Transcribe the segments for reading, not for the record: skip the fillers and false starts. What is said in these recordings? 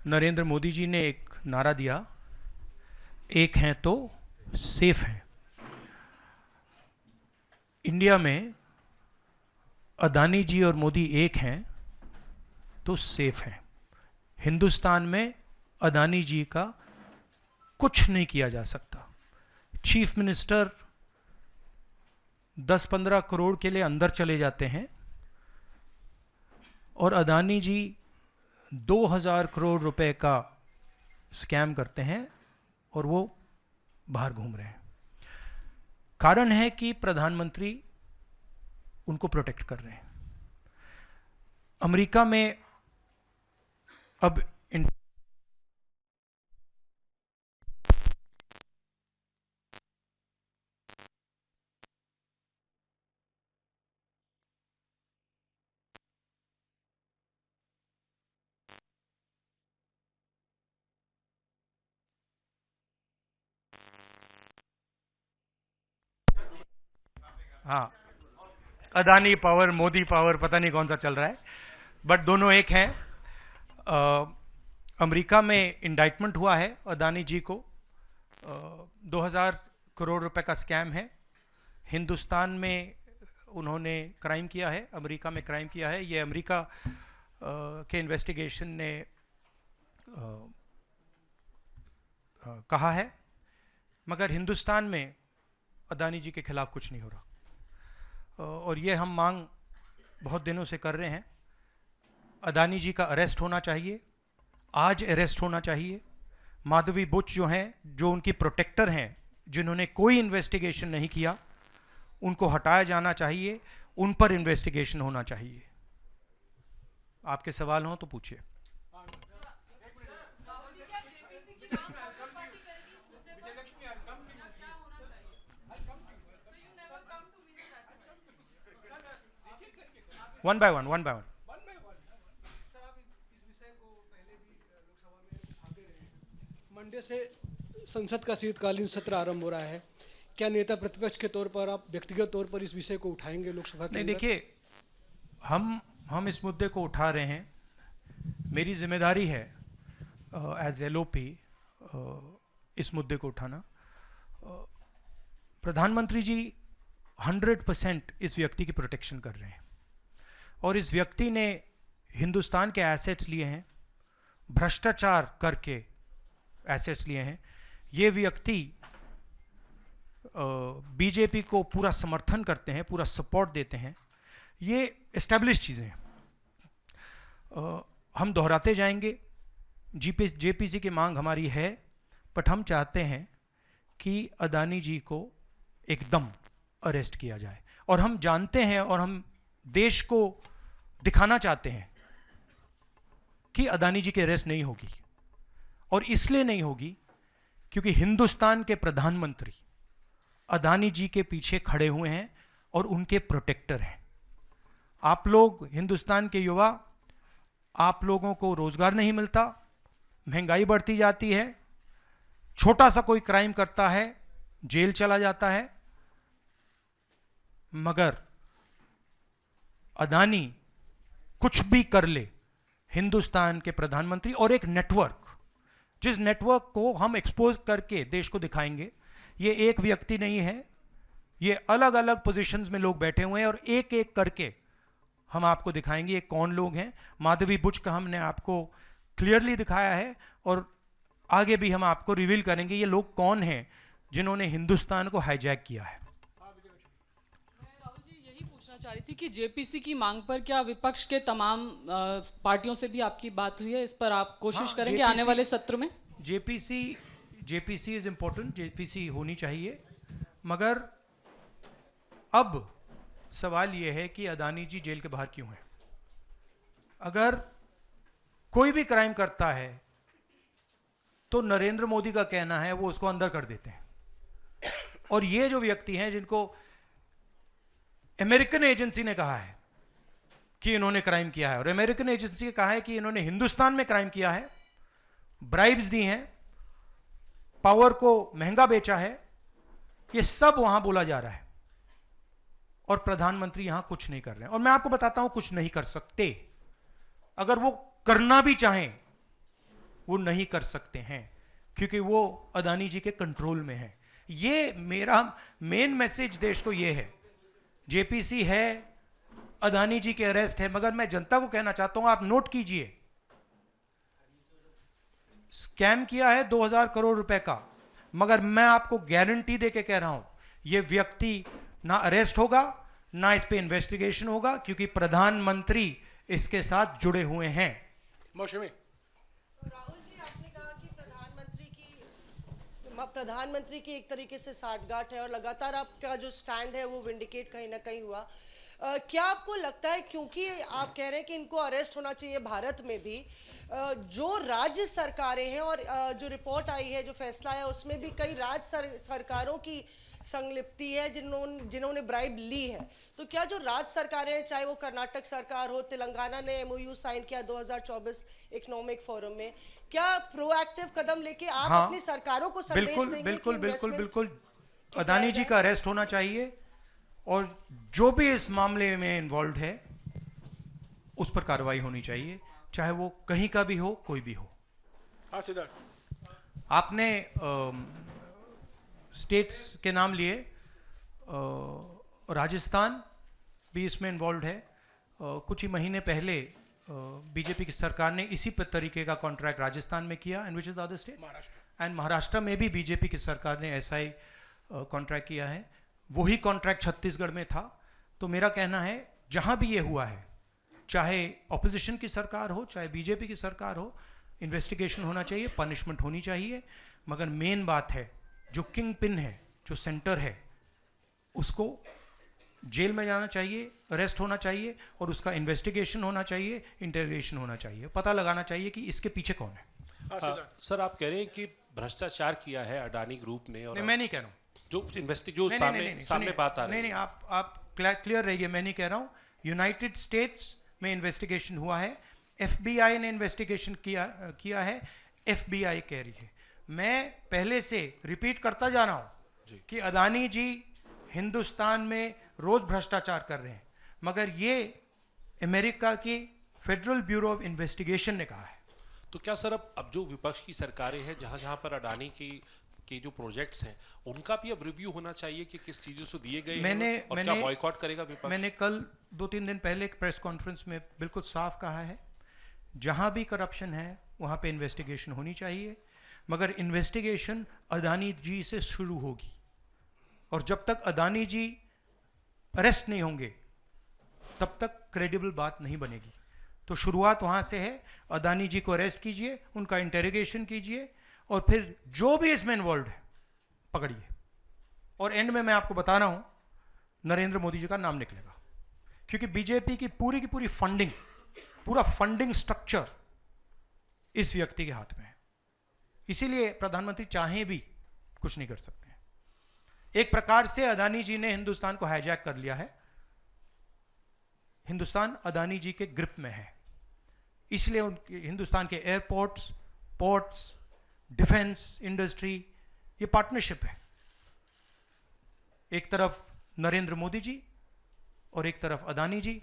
नरेंद्र मोदी जी ने एक नारा दिया, एक हैं तो सेफ हैं। इंडिया में अदानी जी और मोदी एक हैं तो सेफ हैं। हिंदुस्तान में अदानी जी का कुछ नहीं किया जा सकता। चीफ मिनिस्टर 10-15 करोड़ के लिए अंदर चले जाते हैं और अदानी जी 2000 करोड़ रुपए का स्कैम करते हैं और वो बाहर घूम रहे हैं। कारण है कि प्रधानमंत्री उनको प्रोटेक्ट कर रहे हैं। अमेरिका में अब हाँ, अदानी पावर, मोदी पावर, पता नहीं कौन सा चल रहा है, बट दोनों एक हैं। अमेरिका में इंडाइटमेंट हुआ है अदानी जी को। 2000 करोड़ रुपए का स्कैम है। हिंदुस्तान में उन्होंने क्राइम किया है, अमेरिका में क्राइम किया है। ये अमेरिका के इन्वेस्टिगेशन ने कहा है, मगर हिंदुस्तान में अदानी जी के खिलाफ कुछ नहीं हो रहा। और ये हम मांग बहुत दिनों से कर रहे हैं। अदानी जी का अरेस्ट होना चाहिए, आज अरेस्ट होना चाहिए। माधवी बुच जो हैं, जो उनकी प्रोटेक्टर हैं, जिन्होंने कोई इन्वेस्टिगेशन नहीं किया, उनको हटाया जाना चाहिए, उन पर इन्वेस्टिगेशन होना चाहिए। आपके सवाल हो तो पूछिए। 1 by 1 मंडे से संसद का शीतकालीन सत्र आरंभ हो रहा है। क्या नेता प्रतिपक्ष के तौर पर आप व्यक्तिगत तौर पर इस विषय को उठाएंगे लोकसभा के नहीं, अंदर? देखिए, हम इस मुद्दे को उठा रहे हैं। मेरी जिम्मेदारी है एज एलओपी इस मुद्दे को उठाना। प्रधानमंत्री जी 100% इस व्यक्ति की प्रोटेक्शन कर रहे हैं और इस व्यक्ति ने हिंदुस्तान के एसेट्स लिए हैं, भ्रष्टाचार करके एसेट्स लिए हैं। ये व्यक्ति बीजेपी को पूरा समर्थन करते हैं, पूरा सपोर्ट देते हैं। ये एस्टैब्लिश चीजें हैं। हम दोहराते जाएंगे। जेपीसी की मांग हमारी है, बट हम चाहते हैं कि अदानी जी को एकदम अरेस्ट किया जाए। और हम जानते हैं और हम देश को दिखाना चाहते हैं कि अदानी जी की अरेस्ट नहीं होगी। और इसलिए नहीं होगी क्योंकि हिंदुस्तान के प्रधानमंत्री अदानी जी के पीछे खड़े हुए हैं और उनके प्रोटेक्टर हैं। आप लोग, हिंदुस्तान के युवा, आप लोगों को रोजगार नहीं मिलता, महंगाई बढ़ती जाती है, छोटा सा कोई क्राइम करता है जेल चला जाता है, मगर अदानी कुछ भी कर ले, हिंदुस्तान के प्रधानमंत्री और एक नेटवर्क, जिस नेटवर्क को हम एक्सपोज करके देश को दिखाएंगे। ये एक व्यक्ति नहीं है, ये अलग अलग पोजीशंस में लोग बैठे हुए हैं और एक एक करके हम आपको दिखाएंगे ये कौन लोग हैं। माधवी बुच का हमने आपको क्लियरली दिखाया है और आगे भी हम आपको रिवील करेंगे ये लोग कौन हैं जिन्होंने हिंदुस्तान को हाईजैक किया है। राहुल जी, यही पूछना चाह रही थी कि जेपीसी की मांग पर क्या विपक्ष के तमाम पार्टियों से भी आपकी बात हुई है? इस पर आप कोशिश करेंगे आने वाले सत्र में? जेपीसी इज इंपॉर्टेंट, जेपीसी होनी चाहिए, मगर अब सवाल यह है कि अदानी जी जेल के बाहर क्यों हैं। अगर कोई भी क्राइम करता है तो नरेंद्र मोदी का कहना है वो उसको अंदर कर देते हैं। और ये जो व्यक्ति हैं जिनको अमेरिकन एजेंसी ने कहा है कि इन्होंने क्राइम किया है, और अमेरिकन एजेंसी ने कहा है कि इन्होंने हिंदुस्तान में क्राइम किया है, ब्राइब्स दी हैं, पावर को महंगा बेचा है, ये सब वहां बोला जा रहा है और प्रधानमंत्री यहां कुछ नहीं कर रहे हैं। और मैं आपको बताता हूं कुछ नहीं कर सकते। अगर वो करना भी चाहें वो नहीं कर सकते हैं, क्योंकि वो अदानी जी के कंट्रोल में है। ये मेरा मेन मैसेज देश को ये है, जेपीसी है, अदानी जी के अरेस्ट है, मगर मैं जनता को कहना चाहता हूं, आप नोट कीजिए, स्कैम किया है 2000 करोड़ रुपए का, मगर मैं आपको गारंटी देके कह रहा हूं, यह व्यक्ति ना अरेस्ट होगा, ना इस पे इन्वेस्टिगेशन होगा, क्योंकि प्रधानमंत्री इसके साथ जुड़े हुए हैं। मौसमी राहुल जी, आपने कहा कि प्रधानमंत्री की एक तरीके से साठगांठ है और लगातार आपका जो स्टैंड है वो विंडिकेट कहीं ना कहीं हुआ। क्या आपको लगता है, क्योंकि आप कह रहे हैं कि इनको अरेस्ट होना चाहिए भारत में भी, जो राज्य सरकारें हैं और जो रिपोर्ट आई है, जो फैसला है, उसमें भी कई राज्य सरकारों की संलिप्ति है जिन्होंने ब्राइब ली है, तो क्या जो राज्य सरकारें हैं, चाहे वो कर्नाटक सरकार हो, तेलंगाना ने एमओयू साइन किया 2024 इकोनॉमिक फोरम में, क्या प्रोएक्टिव कदम लेके आप अपनी सरकारों को संदेश देंगे? बिल्कुल बिल्कुल बिल्कुल, अदानी जी का अरेस्ट होना चाहिए, और जो भी इस मामले में इन्वॉल्व है उस पर कार्रवाई होनी चाहिए, चाहे वो कहीं का भी हो, कोई भी हो। हाँ सिद्धार्थ, आपने स्टेट्स के नाम लिए, राजस्थान भी इसमें इन्वॉल्व है। कुछ ही महीने पहले बीजेपी की सरकार ने इसी तरीके का कॉन्ट्रैक्ट राजस्थान में किया, and which is the other state, and Maharashtra में भी बीजेपी की सरकार ने ऐसा ही कॉन्ट्रैक्ट किया है। वही कॉन्ट्रैक्ट छत्तीसगढ़ में था। तो मेरा कहना है, जहां भी ये हुआ है, चाहे ऑपोजिशन की सरकार हो, चाहे बीजेपी की सरकार हो, इन्वेस्टिगेशन होना चाहिए, पनिशमेंट होनी चाहिए, मगर मेन बात है, जो किंग पिन है, जो सेंटर है, उसको जेल में जाना चाहिए, अरेस्ट होना चाहिए, और उसका इन्वेस्टिगेशन होना चाहिए, इंटरोगेशन होना चाहिए, पता लगाना चाहिए कि इसके पीछे कौन है। सर, आप कह रहे हैं कि भ्रष्टाचार किया है अडानी ग्रुप ने, और नहीं, मैं नहीं कह रहा हूं, जो सामने बात आ रही है। नहीं, आप क्लियर रहिए, मैं नहीं कह रहा हूं। यूनाइटेड स्टेट्स में इन्वेस्टिगेशन हुआ है, एफबीआई ने इन्वेस्टिगेशन किया है, एफबीआई कह रही है। मैं पहले से रिपीट करता जा रहा हूं कि अदानी जी हिंदुस्तान में रोज भ्रष्टाचार कर रहे हैं, मगर ये अमेरिका की फेडरल ब्यूरो ऑफ इन्वेस्टिगेशन ने कहा है। तो क्या सर, अब जो विपक्ष की सरकारें हैं, जहां जहां पर अडानी के जो प्रोजेक्ट्स हैं, उनका भी अब रिव्यू होना चाहिए कि किस चीजों से दिए गए हैं, और क्या बॉयकॉट करेगा विपक्ष? मैंने कल 2-3 दिन पहले एक प्रेस कॉन्फ्रेंस में बिल्कुल साफ कहा है, जहां भी करप्शन है वहां पे इन्वेस्टिगेशन होनी चाहिए, मगर इन्वेस्टिगेशन अदानी जी से शुरू होगी, और जब तक अदानी जी अरेस्ट नहीं होंगे तब तक क्रेडिबल बात नहीं बनेगी। तो शुरुआत वहां से है, अदानी जी को अरेस्ट कीजिए, उनका इंटेरोगेशन कीजिए, और फिर जो भी इसमें इन्वॉल्व है पकड़िए, और एंड में मैं आपको बता रहा हूं, नरेंद्र मोदी जी का नाम निकलेगा, क्योंकि बीजेपी की पूरी फंडिंग, पूरा फंडिंग स्ट्रक्चर इस व्यक्ति के हाथ में है। इसीलिए प्रधानमंत्री चाहे भी कुछ नहीं कर सकते हैं। एक प्रकार से अदानी जी ने हिंदुस्तान को हाईजैक कर लिया है, हिंदुस्तान अदानी जी के ग्रिप में है, इसलिए हिंदुस्तान के एयरपोर्ट्स, पोर्ट्स, डिफेंस इंडस्ट्री, ये पार्टनरशिप है। एक तरफ नरेंद्र मोदी जी और एक तरफ अदानी जी,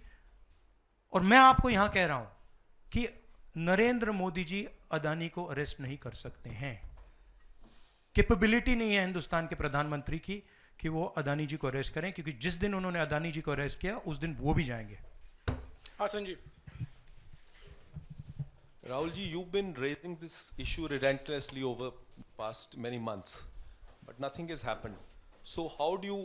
और मैं आपको यहां कह रहा हूं कि नरेंद्र मोदी जी अदानी को अरेस्ट नहीं कर सकते हैं। कैपेबिलिटी नहीं है हिंदुस्तान के प्रधानमंत्री की कि वो अदानी जी को अरेस्ट करें, क्योंकि जिस दिन उन्होंने अदानी जी को अरेस्ट किया उस दिन वो भी जाएंगे। हाँ Sanjeev. Rahul ji, you've been raising this issue relentlessly over past many months, but nothing has happened. So how do you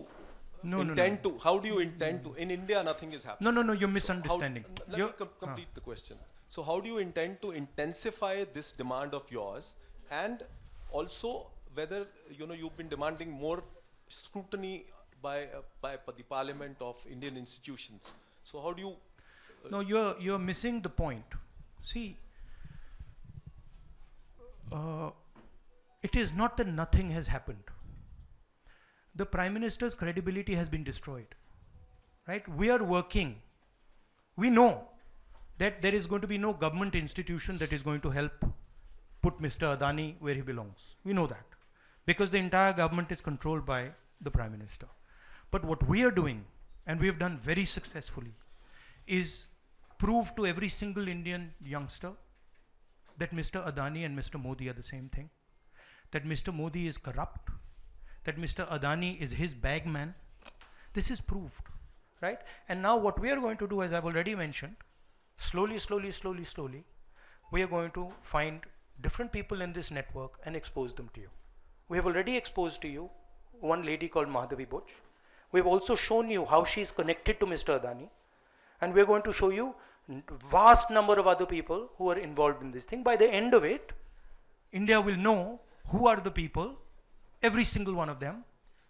intend to? How do you intend to? In India, nothing is happening. No, you're misunderstanding. Let me complete the question. So how do you intend to intensify this demand of yours, and also whether you've been demanding more scrutiny by the Parliament of Indian institutions? So how do you? No, you're missing the point. See. It is not that nothing has happened. The Prime Minister's credibility has been destroyed. Right? We are working. We know that there is going to be no government institution that is going to help put Mr. Adani where he belongs. We know that. Because the entire government is controlled by the Prime Minister. But what we are doing, and we have done very successfully, is prove to every single Indian youngster that Mr. Adani and Mr. Modi are the same thing, that Mr. Modi is corrupt, that Mr. Adani is his bagman. This is proved, right? And now what we are going to do, as I've already mentioned, slowly, we are going to find different people in this network and expose them to you. We have already exposed to you one lady called Madhavi Buch. We've also shown you how she is connected to Mr. Adani, and we're going to show you vast number of other people who are involved in this thing. By the end of it, India will know who are the people, every single one of them,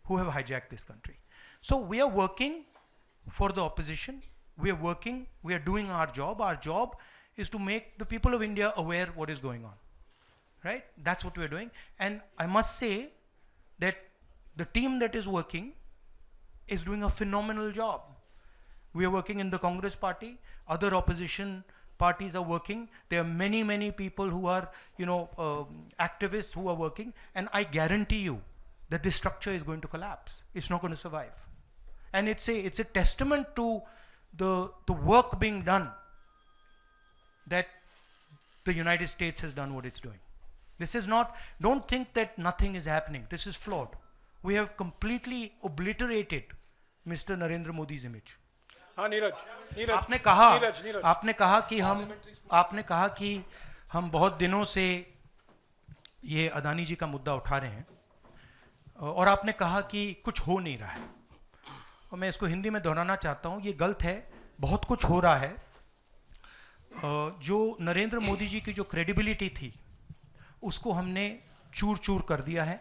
who have hijacked this country. So we are working for the opposition. We are working, we are doing our job. Our job is to make the people of India aware what is going on, right? That's what we are doing. And I must say that the team that is working is doing a phenomenal job. We are working in the Congress party, other opposition parties are working. There are many people who are, activists who are working, and I guarantee you that this structure is going to collapse. It's not going to survive. And it's a testament to the work being done that the United States has done what it's doing. This is not, don't think that nothing is happening. This is flawed. We have completely obliterated Mr. Narendra Modi's image. हाँ नीरज, आपने कहा कि हम बहुत दिनों से ये अदानी जी का मुद्दा उठा रहे हैं, और आपने कहा कि कुछ हो नहीं रहा है, और मैं इसको हिंदी में दोहराना चाहता हूं, ये गलत है, बहुत कुछ हो रहा है। जो नरेंद्र मोदी जी की जो क्रेडिबिलिटी थी उसको हमने चूर चूर कर दिया है।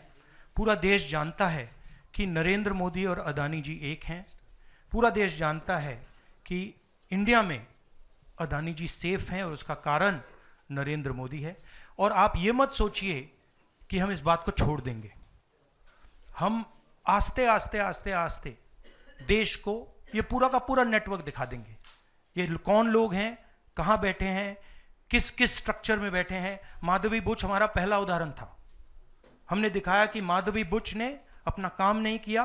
पूरा देश जानता है कि नरेंद्र मोदी और अदानी जी एक हैं। पूरा देश जानता है कि इंडिया में अदानी जी सेफ हैं और उसका कारण नरेंद्र मोदी है। और आप ये मत सोचिए कि हम इस बात को छोड़ देंगे। हम आस्ते आस्ते देश को ये पूरा का पूरा नेटवर्क दिखा देंगे। ये कौन लोग हैं, कहां बैठे हैं, किस किस स्ट्रक्चर में बैठे हैं। माधवी बुच हमारा पहला उदाहरण था। हमने दिखाया कि माधवी बुच ने अपना काम नहीं किया,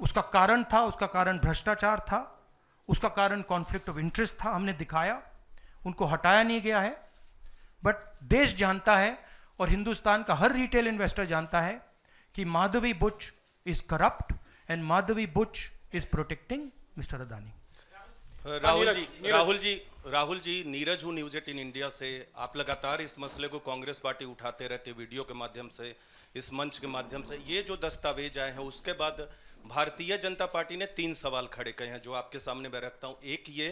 उसका कारण भ्रष्टाचार था, उसका कारण कॉन्फ्लिक्ट ऑफ इंटरेस्ट था। हमने दिखाया, उनको हटाया नहीं गया है। बट देश जानता है और हिंदुस्तान का हर रिटेल इन्वेस्टर जानता है कि Madhabi Buch is corrupt and Madhabi Buch is protecting mister Adani. Rahul ji, Neeraj हूं न्यूज 18 इंडिया से। आप लगातार इस मसले को कांग्रेस पार्टी उठाते रहते, वीडियो के माध्यम से, इस मंच के माध्यम से। ये जो दस्तावेज आए हैं उसके बाद भारतीय जनता पार्टी ने 3 सवाल खड़े किए हैं जो आपके सामने मैं रखता हूं। एक ये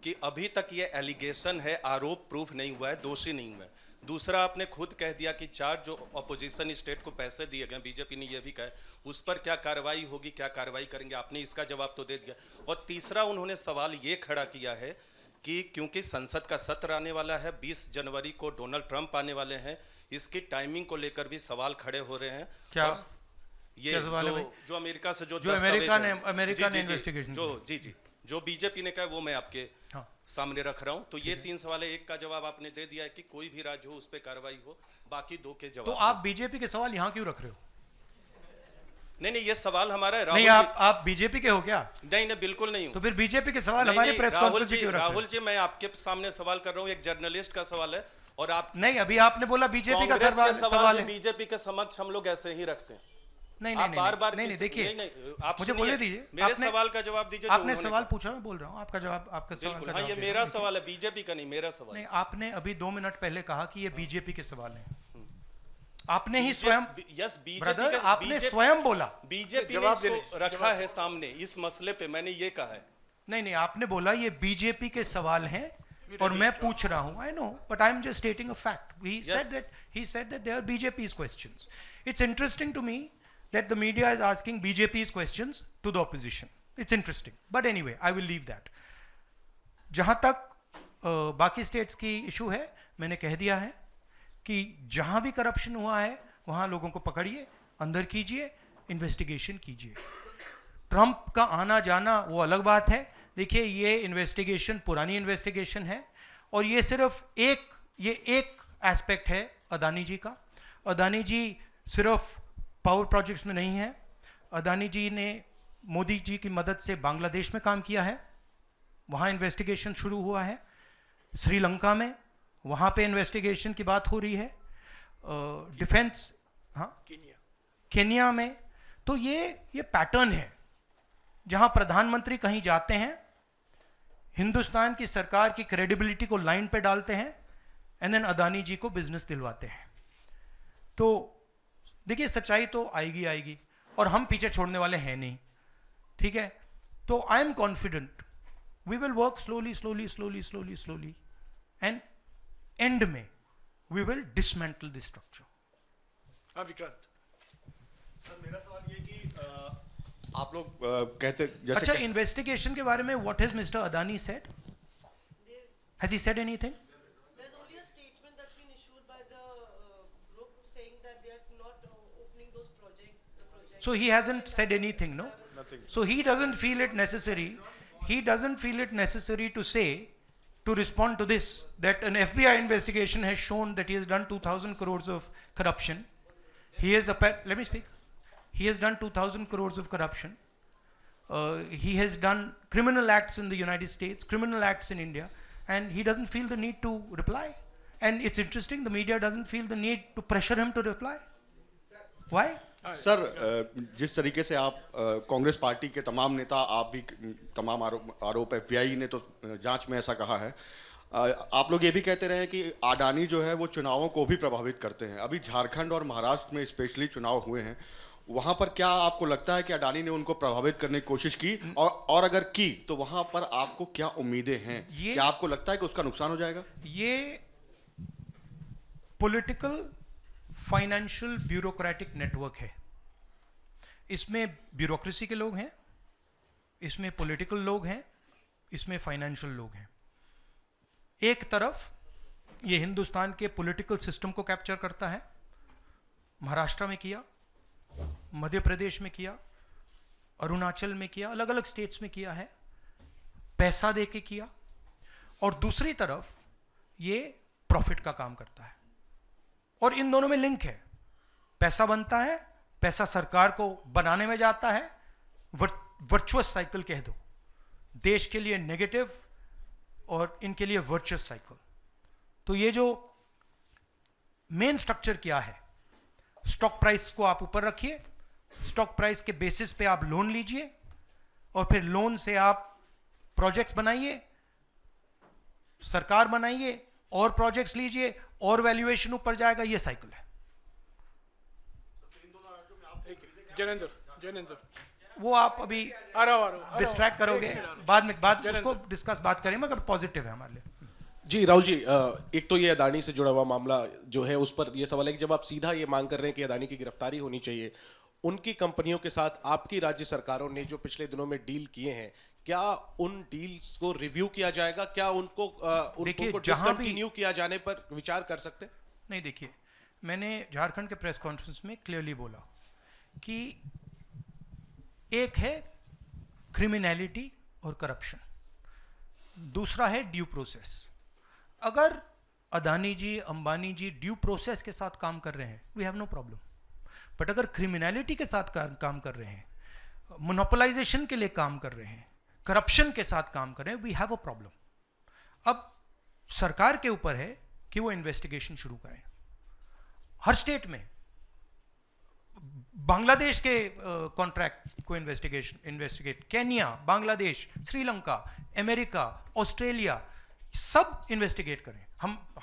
कि अभी तक ये एलिगेशन है, आरोप प्रूफ नहीं हुआ है, दोषी नहीं हुआ है। दूसरा, आपने खुद कह दिया कि 4 जो अपोजिशन स्टेट को पैसे दिए गए, बीजेपी ने यह भी कहा, उस पर क्या कार्रवाई होगी, क्या कार्रवाई करेंगे, आपने इसका जवाब तो दे दिया। और तीसरा उन्होंने सवाल ये खड़ा किया है कि क्योंकि संसद का सत्र आने वाला है, 20 जनवरी को डोनाल्ड ट्रंप आने वाले हैं, इसकी टाइमिंग को लेकर भी सवाल खड़े हो रहे हैं। क्या ये जो अमेरिका से जो अमेरिका ने इन्वेस्टिगेशन जो बीजेपी ने कहा वो मैं आपके सामने रख रहा हूं। तो ये 3 सवाल है, एक का जवाब आपने दे दिया है कि कोई भी राज्य हो उस पर कार्रवाई हो, बाकी 2 के जवाब। तो आप बीजेपी के सवाल यहां क्यों रख रहे हो? नहीं, ये सवाल हमारा है। नहीं, आप बीजेपी के हो क्या? नहीं, बिल्कुल नहीं हूं। तो फिर बीजेपी के सवाल हमारे प्रेस कॉन्फ्रेंस में क्यों रख रहे हो? राहुल जी, मैं आपके सामने सवाल कर रहा हूं, एक जर्नलिस्ट का सवाल है। और आप नहीं, अभी आपने बोला बीजेपी का सवाल है। बीजेपी के समक्ष हम लोग ऐसे ही रखते हैं। नहीं, बार-बार नहीं, देखिए, आप मुझे बोलने दीजिए। मेरे सवाल का जवाब दीजिए। आपने सवाल पूछा, मैं बोल रहा हूं आपका जवाब, आपका सवाल का जवाब। ये मेरा सवाल है, बीजेपी का नहीं, मेरा सवाल। नहीं, आपने अभी 2 मिनट पहले कहा कि ये बीजेपी के सवाल हैं। आपने ही स्वयं, ब्रदर, आपने स्वयं बोला बीजेपी ने इसको रखा है सामने इस मसले पे, मैंने ये कहा है। नहीं, आपने बोला ये बीजेपी के सवाल हैं और मैं पूछ रहा हूं। I know, but I am just stating a fact. He said that they are BJP's questions. It's interesting to me that the media is asking BJP's questions to the opposition. It's interesting. But anyway, I will leave that. जहां तक बाकी states की issue है, मैंने कह दिया है कि जहां भी करप्शन हुआ है वहां लोगों को पकड़िए, अंदर कीजिए, इन्वेस्टिगेशन कीजिए। ट्रंप का आना जाना वो अलग बात है। देखिए, ये इन्वेस्टिगेशन पुरानी इन्वेस्टिगेशन है और ये सिर्फ एक एस्पेक्ट है अदानी जी का। अदानी जी सिर्फ पावर प्रोजेक्ट्स में नहीं है। अदानी जी ने मोदी जी की मदद से बांग्लादेश में काम किया है, वहां इन्वेस्टिगेशन शुरू हुआ है। श्रीलंका में, वहां पे इन्वेस्टिगेशन की बात हो रही है, डिफेंस, हाँ, केन्या में। तो ये पैटर्न है जहां प्रधानमंत्री कहीं जाते हैं, हिंदुस्तान की सरकार की क्रेडिबिलिटी को लाइन पे डालते हैं, एंड देन अदानी जी को बिजनेस दिलवाते हैं। तो देखिए, सच्चाई तो आएगी आएगी, और हम पीछे छोड़ने वाले हैं नहीं, ठीक है। तो I am confident we will work slowly slowly slowly slowly slowly, and end में we will dismantle the structure. हाँ विक्रांत सर, मेरा सवाल ये कि आप लोग कहते जैसे अच्छा, इन्वेस्टिगेशन के बारे में what has mister Adani said? Has he said anything? There's only a statement that's been issued by the group saying that they are not opening those projects. So he hasn't said anything, no? Nothing. So he doesn't feel it necessary. He doesn't feel it necessary to say, to respond to this, that an FBI investigation has shown that he has done 2,000 crores of corruption. He has, let me speak. He has done 2,000 crores of corruption. He has done criminal acts in the United States, criminal acts in India, and he doesn't feel the need to reply. And it's interesting, the media doesn't feel the need to pressure him to reply. Why? Sir, जिस तरीके से आप Congress party के तमाम नेता, आप भी तमाम आरोप FBI ने तो जांच में ऐसा कहा है, आप लोग ये भी कहते रहे कि अडानी जो है वो चुनावों को भी प्रभावित करते हैं। अभी झारखंड और महाराष्ट्र में स्पेशली चुनाव हुए हैं, वहां पर क्या आपको लगता है कि अडानी ने उनको प्रभावित करने की कोशिश की, और अगर की तो वहां पर आपको क्या उम्मीदें हैं? क्या आपको लगता है कि उसका नुकसान हो जाएगा? ये पॉलिटिकल फाइनेंशियल ब्यूरोक्रेटिक नेटवर्क है। इसमें ब्यूरोक्रेसी के लोग हैं, इसमें पॉलिटिकल लोग हैं, इसमें फाइनेंशियल लोग हैं। एक तरफ ये हिंदुस्तान के पॉलिटिकल सिस्टम को कैप्चर करता है, महाराष्ट्र में किया, मध्य प्रदेश में किया, अरुणाचल में किया, अलग अलग स्टेट्स में किया है, पैसा देके किया, और दूसरी तरफ ये प्रॉफिट का काम करता है। और इन दोनों में लिंक है, पैसा बनता है, पैसा सरकार को बनाने में जाता है, वर्चुअस साइकिल कह दो, देश के लिए नेगेटिव और इनके लिए वर्चुअस साइकिल। तो ये जो मेन स्ट्रक्चर क्या है, स्टॉक प्राइस को आप ऊपर रखिए, स्टॉक प्राइस के बेसिस पे आप लोन लीजिए, और फिर लोन से आप प्रोजेक्ट्स बनाइए, सरकार बनाइए, और प्रोजेक्ट्स लीजिए, और वैल्यूएशन ऊपर जाएगा। ये साइकिल है। जैनेंद्र वो आप अभी डिस्ट्रैक्ट करोगे, बाद उसको डिस्कस बात करें, मगर पॉजिटिव है हमारे लिए। जी राहुल जी, एक तो ये अदानी से जुड़ा हुआ मामला जो है, उस पर ये सवाल है कि जब आप सीधा ये मांग कर रहे हैं कि अदानी की गिरफ्तारी होनी चाहिए, उनकी कंपनियों के साथ आपकी राज्य सरकारों ने जो पिछले दिनों में डील किए हैं, क्या उन डील्स को रिव्यू किया जाएगा? क्या उनको डिसकंटिन्यू किया जाने पर विचार कर सकते हैं? नहीं, देखिए, मैंने झारखंड के प्रेस कॉन्फ्रेंस में क्लियरली बोला कि एक है क्रिमिनलिटी और करप्शन, दूसरा है ड्यू प्रोसेस। अगर अदानी जी, अंबानी जी ड्यू प्रोसेस के साथ काम कर रहे हैं, we have no problem. But अगर क्रिमिनलिटी के साथ काम कर रहे हैं, मोनोपोलाइजेशन के लिए काम कर रहे हैं, करप्शन के साथ काम कर रहे हैं, वी हैव अ प्रॉब्लम। अब सरकार के ऊपर है कि वो इन्वेस्टिगेशन शुरू करें। हर स्टेट में बांग्लादेश के कॉन्ट्रैक्ट को investigate, Kenya, Bangladesh, Sri Lanka, America, Australia, सब इन्वेस्टिगेट करें।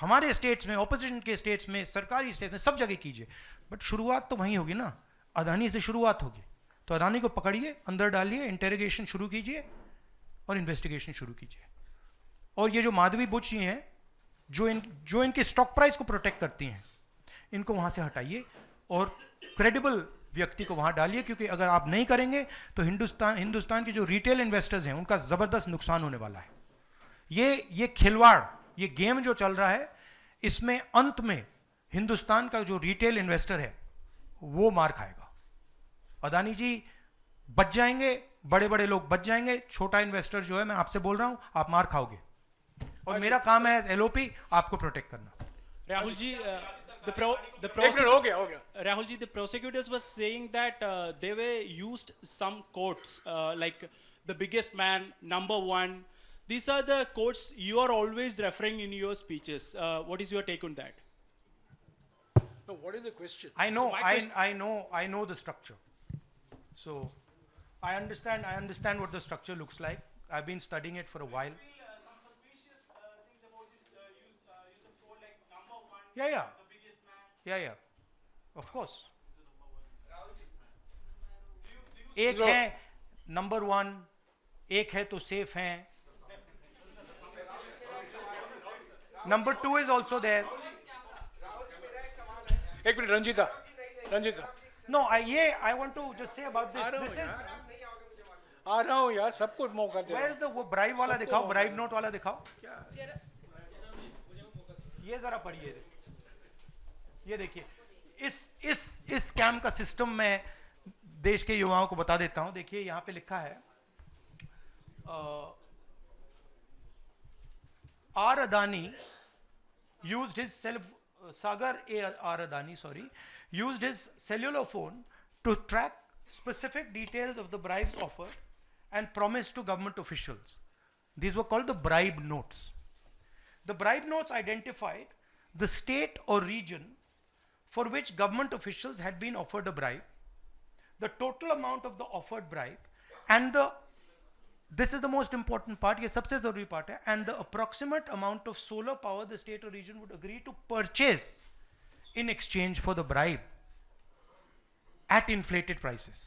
हमारे स्टेट्स में, ऑपोजिशन के स्टेट्स में, सरकारी स्टेट्स में, सब जगह कीजिए। बट शुरुआत तो वहीं होगी ना, अदानी से शुरुआत होगी। तो अदानी को पकड़िए, अंदर डालिए, इंटेरोगेशन शुरू कीजिए और इन्वेस्टिगेशन शुरू कीजिए। और ये जो माधवी बुच जी हैं, जो इनके स्टॉक प्राइस को प्रोटेक्ट करती हैं, इनको वहां से हटाइए और क्रेडिबल व्यक्ति को वहां डालिए, क्योंकि अगर आप नहीं करेंगे तो हिंदुस्तान के जो रिटेल इन्वेस्टर्स हैं, उनका जबरदस्त नुकसान होने वाला है। ये खिलवाड़, ये गेम जो चल रहा है, इसमें अंत में हिंदुस्तान का जो रिटेल इन्वेस्टर है वो मार खाएगा। अदानी जी बच जाएंगे, बड़े बड़े लोग बच जाएंगे, छोटा इन्वेस्टर जो है, मैं आपसे बोल रहा हूं, आप मार खाओगे। और मेरा काम है एज एलओपी आपको प्रोटेक्ट करना। Rahul ji, Rahul ji, the prosecutors were saying that they were used some quotes like the biggest man, number one, These are the quotes you are always referring in your speeches. What is your take on that? No, what is the question? I know, I know the structure. So I understand what the structure looks like. I've been studying it for a while. Some suspicious things about this use of quote like number one, Yeah. the biggest man. Yeah. Of course. एक है number 1, एक है तो safe हैं. Number 2 is also there. एक minute Ranjita. No, I want to just say about this. आ रहा हूँ यार, सबको मौका दे. Where is the वो ब्राइब वाला दिखाओ, ब्राइब नोट वाला दिखाओ. ये जरा पढ़िए. ये देखिए, इस स्कैम का सिस्टम में देश के युवाओं को बता देता हूं. देखिए यहां पे लिखा है R Adani used his Sagar R. Adani, used his cellular phone to track specific details of the bribes offered and promised to government officials. These were called the bribe notes. The bribe notes identified the state or region for which government officials had been offered a bribe, the total amount of the offered bribe, and this is the most important part, ये सबसे जरूरी part है, and the approximate amount of solar power the state or region would agree to purchase in exchange for the bribe at inflated prices.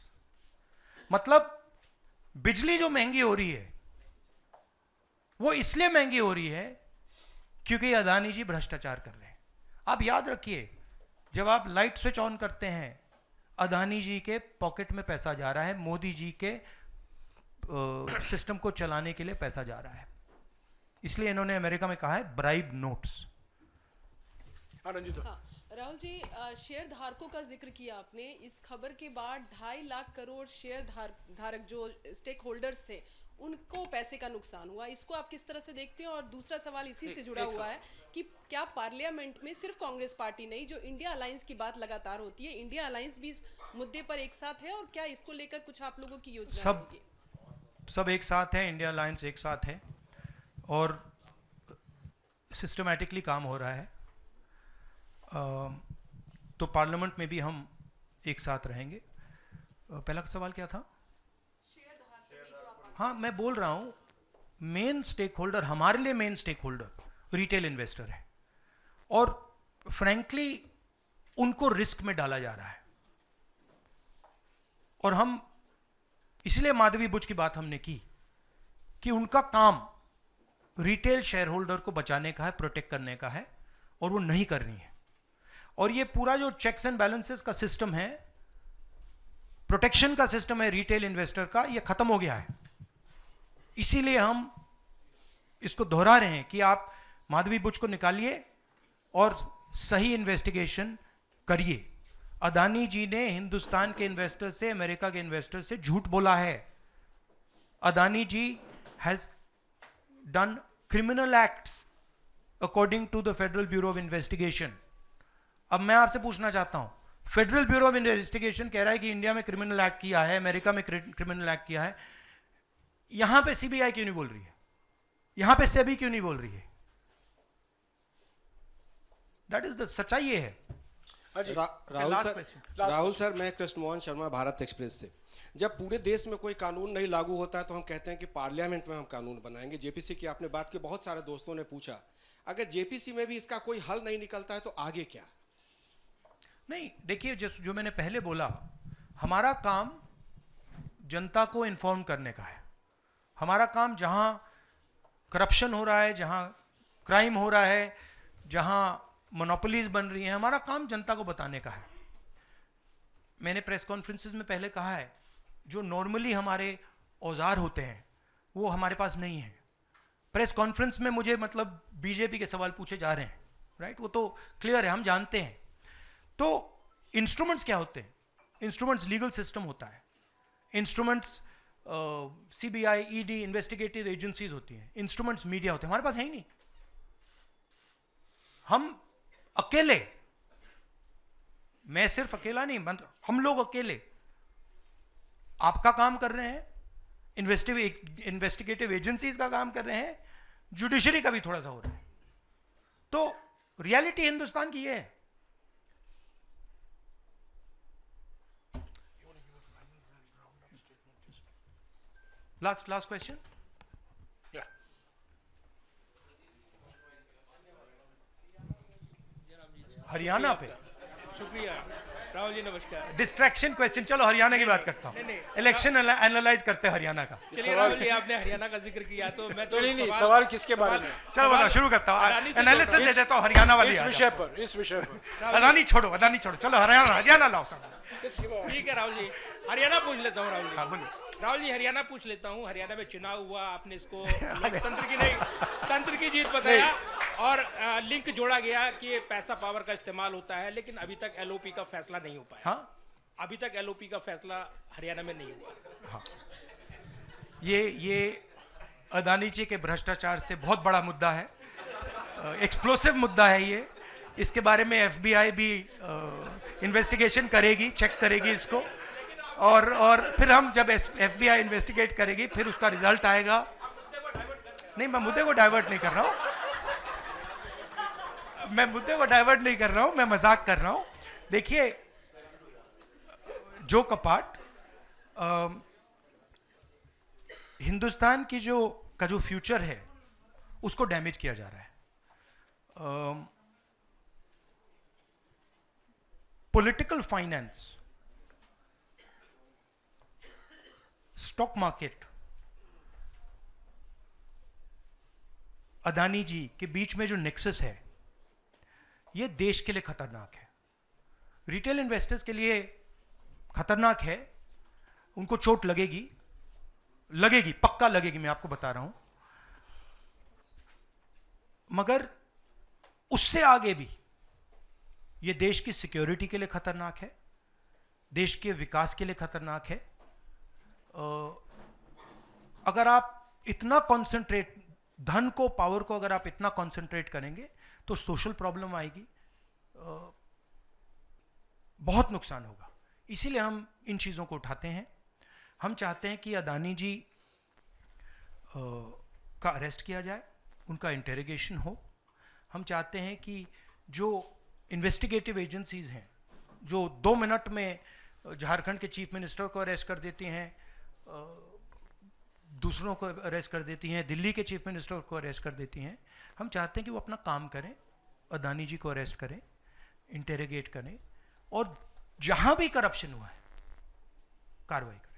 मतलब बिजली जो महंगी हो रही है वो इसलिए महंगी हो रही है क्योंकि अदानी जी भ्रष्टाचार कर रहे हैं. आप याद रखिए, जब आप लाइट स्विच ऑन करते हैं अदानी जी के पॉकेट में पैसा जा रहा है, मोदी जी के सिस्टम को चलाने के लिए पैसा जा रहा है. इसलिए इन्होंने अमेरिका में कहा है bribe notes. Rahul ji, share धारकों का जिक्र किया आपने. इस खबर के बाद 2.5 लाख करोड़ शेयर धारक जो स्टेक होल्डर्स थे उनको पैसे का नुकसान हुआ. इसको आप किस तरह से देखते हैं? और दूसरा सवाल इसी से जुड़ा हुआ है कि क्या पार्लियामेंट में सिर्फ कांग्रेस पार्टी नहीं, जो इंडिया अलायंस की बात लगातार होती है, इंडिया अलायंस भी इस मुद्दे पर एक साथ है? और क्या इसको लेकर कुछ आप लोगों की योजना होगी? सब एक साथ है, इंडिया अलायंस एक साथ है और सिस्टमैटिकली काम हो रहा है. तो पार्लियामेंट में भी हम एक साथ रहेंगे. पहला सवाल क्या था? हाँ, मैं बोल रहा हूं, मेन स्टेक होल्डर, हमारे लिए main stakeholder retail investor है और फ्रैंकली उनको रिस्क में डाला जा रहा है. और हम इसलिए माधवी बुच की बात हमने की कि उनका काम रिटेल शेयर होल्डर को बचाने का है, प्रोटेक्ट करने का है, और वो नहीं कर रही है. और ये पूरा जो चेक्स एंड बैलेंसेस का सिस्टम है, प्रोटेक्शन का सिस्टम है रिटेल इन्वेस्टर का, ये खत्म हो गया है. इसीलिए हम इसको दोहरा रहे हैं कि आप माधवी बुच को निकालिए और सही इन्वेस्टिगेशन करिए. अदानी जी ने हिंदुस्तान के इन्वेस्टर से, अमेरिका के इन्वेस्टर से झूठ बोला है. Adani ji has done criminal acts according to the Federal Bureau of Investigation. अब मैं आपसे पूछना चाहता हूं, फेडरल ब्यूरो ऑफ इन्वेस्टिगेशन कह रहा है कि इंडिया में क्रिमिनल एक्ट किया है, अमेरिका में क्रिमिनल एक्ट किया है. यहां पे सीबीआई क्यों नहीं बोल रही है? यहां पे सेबी क्यों नहीं बोल रही है? दैट इज द सच्चाई ये है. राहुल सर, मैं कृष्ण मोहन शर्मा, भारत एक्सप्रेस से. जब पूरे देश में कोई कानून नहीं लागू होता है तो हम कहते हैं कि पार्लियामेंट में हम कानून बनाएंगे. जेपीसी की आपने बात की, बहुत सारे दोस्तों ने पूछा, अगर जेपीसी में भी इसका कोई हल नहीं निकलता है तो आगे क्या? नहीं, देखिए, जो मैंने पहले बोला, हमारा काम जनता को इन्फॉर्म करने का है. हमारा काम जहां करप्शन हो रहा है, जहां क्राइम हो रहा है, जहां मोनोपोलीज बन रही हैं, हमारा काम जनता को बताने का है. मैंने प्रेस कॉन्फ्रेंसेस में पहले कहा है, जो नॉर्मली हमारे औजार होते हैं वो हमारे पास नहीं है. प्रेस कॉन्फ्रेंस में मुझे मतलब बीजेपी के सवाल पूछे जा रहे हैं, राइट? वो तो क्लियर है, हम जानते हैं. तो इंस्ट्रूमेंट्स क्या होते हैं? इंस्ट्रूमेंट्स लीगल सिस्टम होता है, instruments CBI, ED, investigative agencies होती हैं, इंस्ट्रूमेंट्स मीडिया होते हैं. हमारे पास है ही नहीं. हम अकेले, मैं सिर्फ अकेला नहीं, हम लोग अकेले आपका काम कर रहे हैं, इन्वेस्टिगेटिव एजेंसीज का काम कर रहे हैं, जुडिशरी का भी थोड़ा सा हो रहा है। तो रियलिटी हिंदुस्तान की ये है। Last question. हरियाणा पे। शुक्रिया राहुल जी, नमस्कार। डिस्ट्रैक्शन क्वेश्चन, चलो हरियाणा की बात करता हूँ। इलेक्शन एनालाइज करते हैं हरियाणा का। चलिए राहुल जी, आपने हरियाणा का जिक्र किया तो मैं तो नहीं, सवाल किसके बारे में? चलो बताओ, शुरू करता हूँ, एनालिसिस दे देता हूँ हरियाणा वाली। इस विषय पर अदानी छोड़ो, चलो हरियाणा लाओ सब। ठीक है राहुल जी, हरियाणा पूछ लेता हूँ। राहुल जी, हाँ बोलिए। राहुल जी, हरियाणा पूछ लेता हूँ। हरियाणा में चुनाव हुआ, आपने इसको तंत्र की जीत बताया और लिंक जोड़ा गया कि पैसा पावर का इस्तेमाल होता है, लेकिन अभी तक एलओपी का फैसला नहीं हो पाया। हाँ? अभी तक एलओपी का फैसला हरियाणा में नहीं हुआ। हाँ। ये अदानी जी के भ्रष्टाचार से बहुत बड़ा मुद्दा है, एक्सप्लोसिव मुद्दा है ये। इसके बारे में एफबीआई भी इन्वेस्टिगेशन करेगी, चेक करेगी इसको, और फिर हम जब एफबीआई इन्वेस्टिगेट करेगी फिर उसका रिजल्ट आएगा। नहीं, मैं मुद्दे को डाइवर्ट नहीं कर रहा हूं, मैं मजाक कर रहा हूं। देखिए, जो कपाट हिंदुस्तान की का जो फ्यूचर है उसको डैमेज किया जा रहा है। Political finance, stock market, Adani ji के बीच में जो नेक्सस है, यह देश के लिए खतरनाक है। रिटेल इन्वेस्टर्स के लिए खतरनाक है, उनको चोट लगेगी, पक्का लगेगी, मैं आपको बता रहा हूं। मगर उससे आगे भी यह देश की सिक्योरिटी के लिए खतरनाक है, देश के विकास के लिए खतरनाक है। अगर आप इतना कॉन्सेंट्रेट, धन को, पावर को अगर आप इतना कॉन्सेंट्रेट करेंगे तो सोशल प्रॉब्लम आएगी, बहुत नुकसान होगा। इसीलिए हम इन चीजों को उठाते हैं। हम चाहते हैं कि अदानी जी का अरेस्ट किया जाए, उनका इंटेरोगेशन हो। हम चाहते हैं कि जो इन्वेस्टिगेटिव एजेंसीज हैं, जो 2 मिनट में झारखंड के चीफ मिनिस्टर को अरेस्ट कर देती हैं, दूसरों को अरेस्ट कर देती हैं, दिल्ली के चीफ मिनिस्टर को अरेस्ट कर देती हैं, हम चाहते हैं कि वो अपना काम करें, अदानी जी को अरेस्ट करें, इंटेरोगेट करें, और जहां भी करप्शन हुआ है कार्रवाई करें।